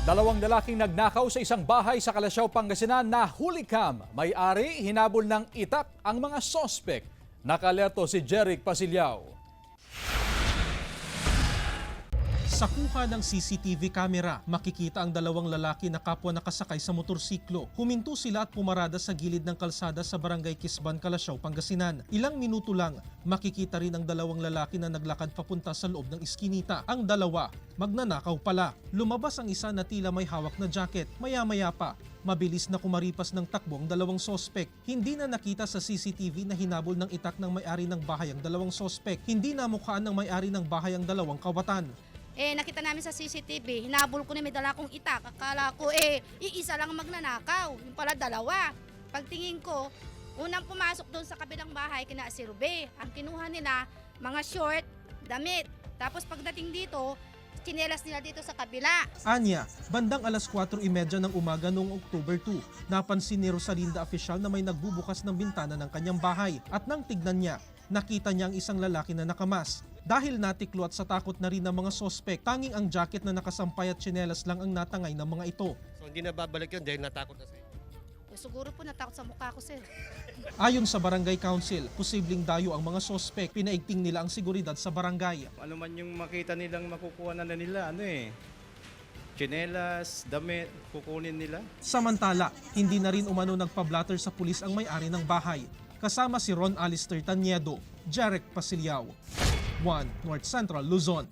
Dalawang lalaking nagnakaw sa isang bahay sa Calasiao, Pangasinan na hulikam. May-ari hinabol ng itak ang mga sospek. Nakalerto si Jeric Pasiliao. Sa kuha ng CCTV camera, makikita ang dalawang lalaki na kapwa nakasakay sa motorsiklo. Huminto sila at pumarada sa gilid ng kalsada sa barangay Kisban, Calasiao, Pangasinan. Ilang minuto lang, makikita rin ang dalawang lalaki na naglakad papunta sa loob ng iskinita. Ang dalawa, magnanakaw pala. Lumabas ang isa na tila may hawak na jacket. Maya-maya pa, mabilis na kumaripas ng takbo ang dalawang sospek. Hindi na nakita sa CCTV na hinabol ng itak ng may-ari ng bahay ang dalawang sospek. Hindi na mukhaan ng may-ari ng bahay ang dalawang kawatan. Nakita namin sa CCTV, hinabol ko na may dala kong itak. Akala ko, iisa lang magnanakaw. Yung pala dalawa. Pagtingin ko, unang pumasok doon sa kabilang bahay, kina si Rube. Ang kinuha nila, mga short, damit. Tapos pagdating dito, tsinelas nila dito sa kabila. Anya, bandang alas 4:30 ng umaga noong October 2, napansin ni Rosalinda Oficial na may nagbubukas ng bintana ng kanyang bahay at nang tignan niya, nakita niya ang isang lalaki na nakamas. Dahil natiklo at sa takot na rin ng mga sospek, tanging ang jacket na nakasampay at tsinelas lang ang natangay ng mga ito. So hindi na babalik yun dahil natakot na sa'yo. Siguro po natakot sa mukha ko, sir. Ayon sa barangay council, posibleng dayo ang mga sospek, pinaigting nila ang seguridad sa barangay. Ano man yung makita nilang makukuha na nila, tsinelas, damit, kukunin nila. Samantala, hindi na rin umano nagpa-blatter sa pulis ang may-ari ng bahay. Kasama si Ron Alister Taniedo, Jeric Pasiliao, 1 North Central Luzon.